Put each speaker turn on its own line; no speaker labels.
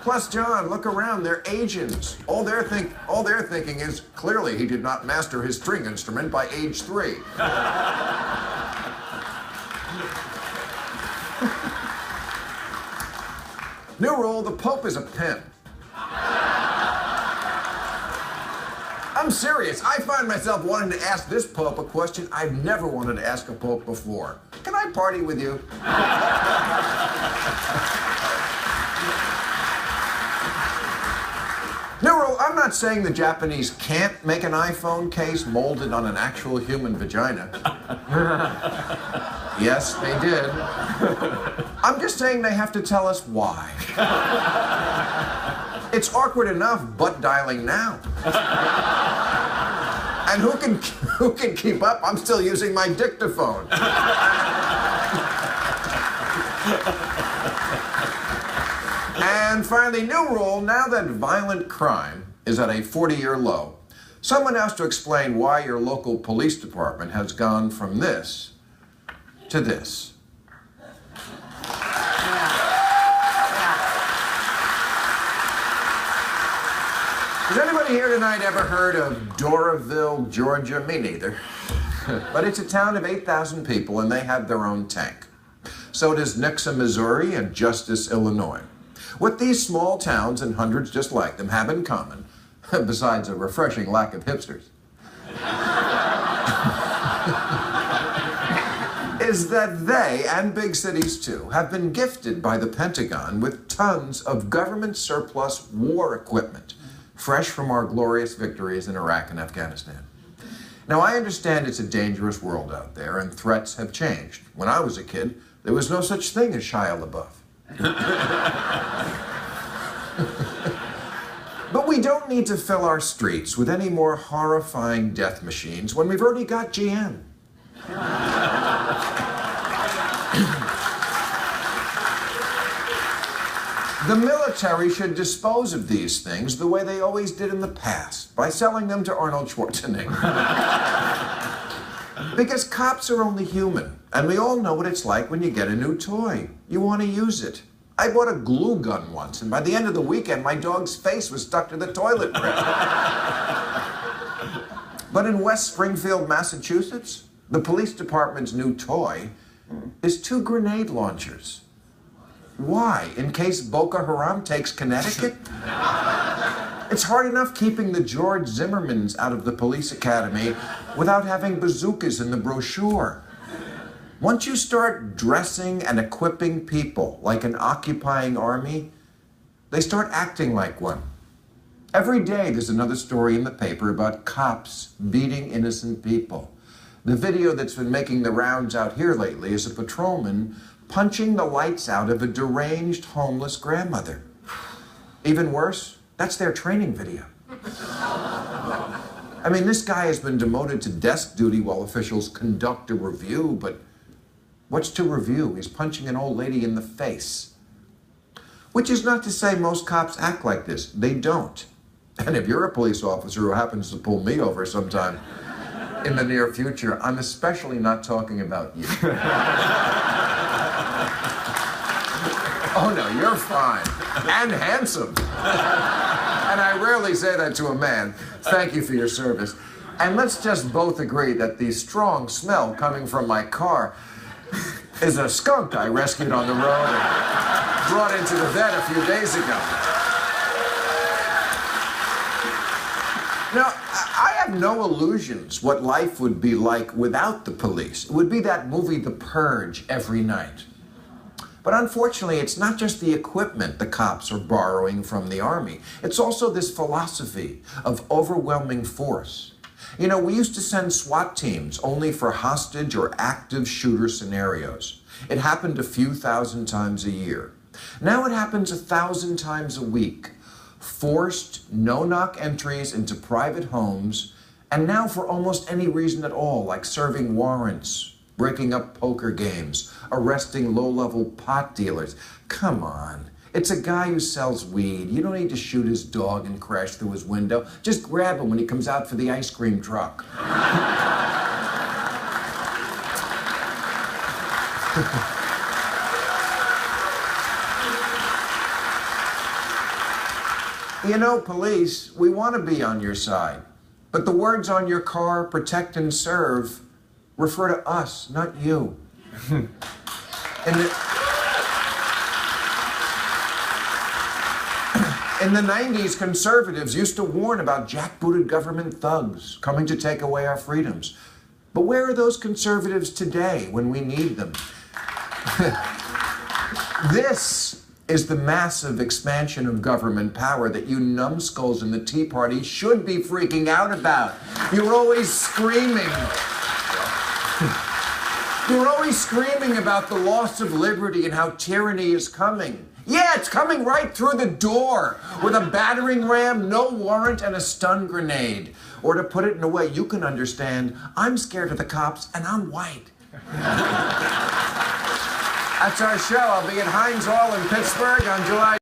Plus, John, look around. They're Asians. All they're thinking is, clearly he did not master his string instrument by age 3. New rule, the Pope is a pen. I'm serious. I find myself wanting to ask this Pope a question I've never wanted to ask a Pope before. Can I party with you? New rule, I'm not saying the Japanese can't make an iPhone case molded on an actual human vagina. Yes, they did. I'm just saying they have to tell us why. It's awkward enough butt dialing now. And who can keep up? I'm still using my dictaphone. And finally, new rule, now that violent crime is at a 40-year low, someone has to explain why your local police department has gone from this to this. Has anybody here tonight ever heard of Doraville, Georgia? Me neither. But it's a town of 8,000 people, and they have their own tank. So does Nixa, Missouri, and Justice, Illinois. What these small towns and hundreds just like them have in common, besides a refreshing lack of hipsters, is that they, and big cities too, have been gifted by the Pentagon with tons of government surplus war equipment, fresh from our glorious victories in Iraq and Afghanistan. Now, I understand it's a dangerous world out there, and threats have changed. When I was a kid, there was no such thing as Shia LaBeouf. But we don't need to fill our streets with any more horrifying death machines when we've already got GM. The military should dispose of these things the way they always did in the past, by selling them to Arnold Schwarzenegger. Because cops are only human, and we all know what it's like when you get a new toy. You want to use it. I bought a glue gun once, and by the end of the weekend, my dog's face was stuck to the toilet rail. But in West Springfield, Massachusetts, the police department's new toy is 2 grenade launchers. Why? In case Boko Haram takes Connecticut? It's hard enough keeping the George Zimmermans out of the police academy without having bazookas in the brochure. Once you start dressing and equipping people like an occupying army, they start acting like one. Every day there's another story in the paper about cops beating innocent people. The video that's been making the rounds out here lately is a patrolman punching the lights out of a deranged homeless grandmother. Even worse, that's their training video. I mean, this guy has been demoted to desk duty while officials conduct a review, but what's to review? He's punching an old lady in the face. Which is not to say most cops act like this. They don't. And if you're a police officer who happens to pull me over sometime in the near future, I'm especially not talking about you. Oh no, you're fine. And handsome. And I rarely say that to a man. Thank you for your service. And let's just both agree that the strong smell coming from my car is a skunk I rescued on the road and brought into the vet a few days ago. Now, I have no illusions what life would be like without the police. It would be that movie, The Purge, every night. But unfortunately, it's not just the equipment the cops are borrowing from the Army. It's also this philosophy of overwhelming force. You know, we used to send SWAT teams only for hostage or active shooter scenarios. It happened a few thousand times a year. Now it happens 1,000 times a week. Forced, no-knock entries into private homes, and now for almost any reason at all, like serving warrants, breaking up poker games, arresting low-level pot dealers. Come on. It's a guy who sells weed. You don't need to shoot his dog and crash through his window. Just grab him when he comes out for the ice cream truck. You know, police, we want to be on your side. But the words on your car, protect and serve, refer to us, not you. In the 90s, conservatives used to warn about jackbooted government thugs coming to take away our freedoms. But where are those conservatives today when we need them? This is the massive expansion of government power that you numbskulls in the Tea Party should be freaking out about. You're always screaming. You're always screaming about the loss of liberty and how tyranny is coming. Yeah, it's coming right through the door with a battering ram, no warrant, and a stun grenade. Or to put it in a way you can understand, I'm scared of the cops and I'm white. That's our show. I'll be at Heinz Hall in Pittsburgh on July